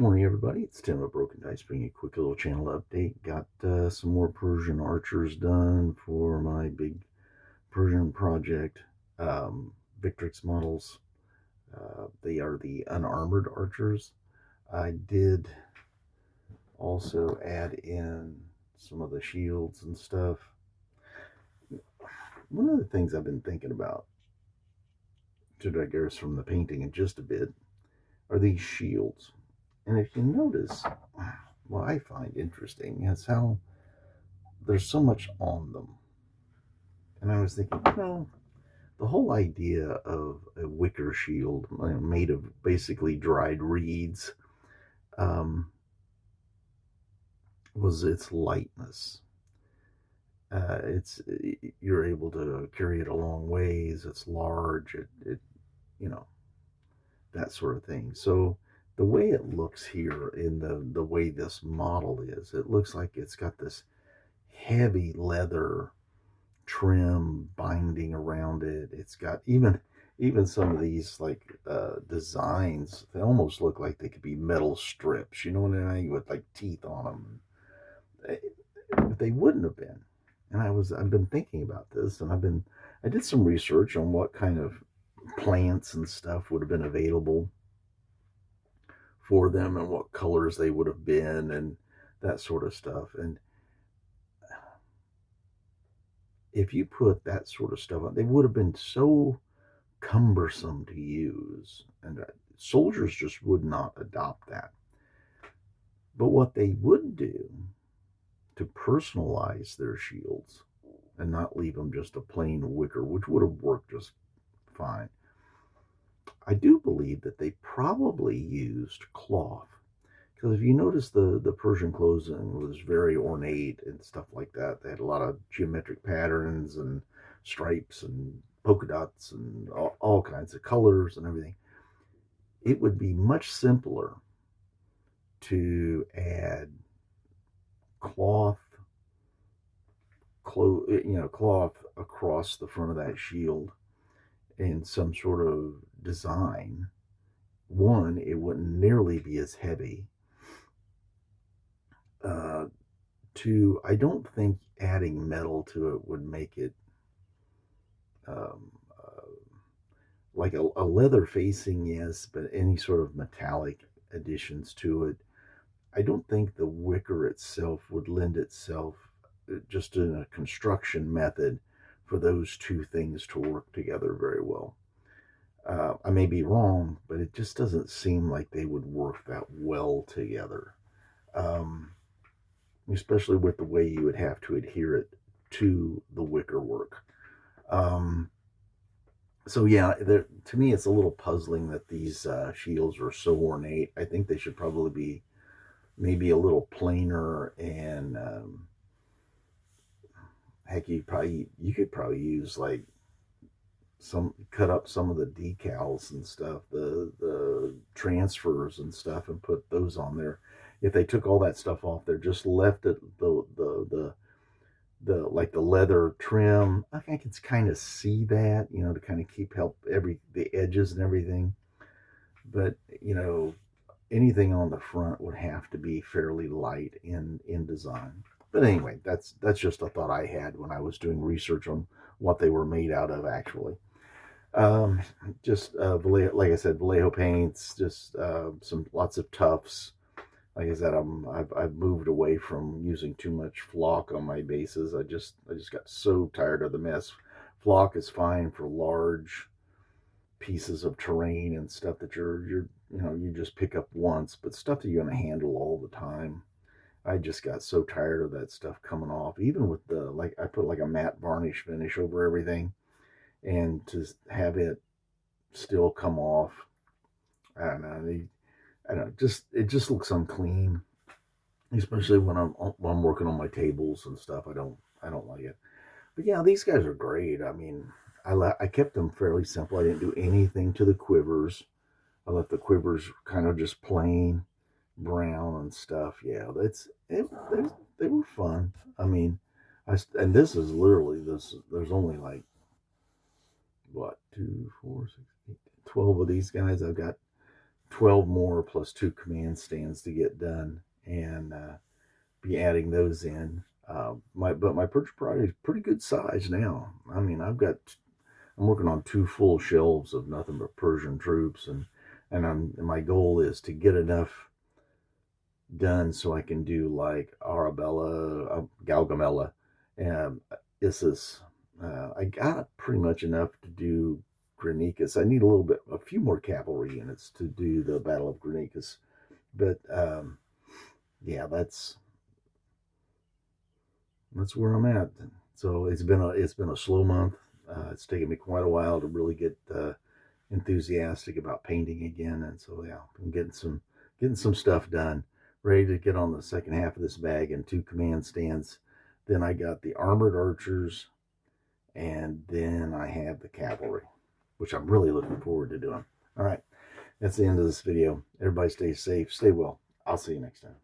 Morning, everybody. It's Tim of Broken Dice, bringing a quick little channel update. Got some more Persian archers done for my big Persian project. Victrix models. They are the unarmored archers. I did also add in some of the shields and stuff. One of the things I've been thinking about, to digress from the painting in just a bit, are these shields. And if you notice, what I find interesting is how there's so much on them. And I was thinking, the whole idea of a wicker shield made of basically dried reeds was its lightness. You're able to carry it a long ways. It's large. It that sort of thing. So the way it looks here in the way this model is, it looks like it's got this heavy leather trim binding around it. It's got even some of these designs. They almost look like they could be metal strips. You know what I mean? With like teeth on them. But they wouldn't have been. And I've been thinking about this, and I did some research on what kind of plants and stuff would have been available for them and what colors they would have been and that sort of stuff. And if you put that sort of stuff on, they would have been so cumbersome to use, and soldiers just would not adopt that. But what they would do to personalize their shields and not leave them just a plain wicker, which would have worked just fine, I do believe that they probably used cloth. Because if you notice, the Persian clothing was very ornate and stuff like that. They had a lot of geometric patterns and stripes and polka dots and all kinds of colors and everything. It would be much simpler to add cloth across the front of that shield in some sort of design. One, it wouldn't nearly be as heavy. Two, I don't think adding metal to it would make it like a leather facing, yes, but any sort of metallic additions to it, I don't think the wicker itself would lend itself, just in a construction method, for those two things to work together very well. I may be wrong, but it just doesn't seem like they would work that well together. Especially with the way you would have to adhere it to the wicker work. So yeah, to me it's a little puzzling that these shields are so ornate. I think they should probably be maybe a little plainer, and heck, you could probably use like cut up some of the decals and stuff, the transfers and stuff, and put those on there. If they took all that stuff off there, just left it the like the leather trim, I can kind of see that, to kind of help the edges and everything. But anything on the front would have to be fairly light in design. But anyway, that's just a thought I had when I was doing research on what they were made out of actually. Just like I said, Vallejo paints, just lots of tufts. Like I said, I've moved away from using too much flock on my bases. I just got so tired of the mess. Flock is fine for large pieces of terrain and stuff that you just pick up once, but stuff that you're going to handle all the time, I just got so tired of that stuff coming off. Even with I put like a matte varnish finish over everything, and to have it still come off, I don't know. It just looks unclean, especially when I'm working on my tables and stuff. I don't like it. But yeah, these guys are great. I mean, I kept them fairly simple. I didn't do anything to the quivers. I left the quivers kind of just plain brown and stuff. Yeah, they were fun. I mean, and this is literally this. There's only like what 2, 4, 6, 8, 12 of these guys. I've got 12 more plus 2 command stands to get done, and be adding those in. But my Persian Project is pretty good size now. I mean, I'm working on 2 full shelves of nothing but Persian troops, and my goal is to get enough done so I can do like Arabella, Gaugamela, and Issus. I got pretty much enough to do Granicus. I need a few more cavalry units to do the Battle of Granicus, but yeah, that's where I'm at. So it's been a slow month. It's taken me quite a while to really get enthusiastic about painting again, and so yeah, I'm getting some stuff done. Ready to get on the second half of this bag and 2 command stands. Then I got the armored archers, and then I have the cavalry, which I'm really looking forward to doing. All right, that's the end of this video. Everybody stay safe, stay well. I'll see you next time.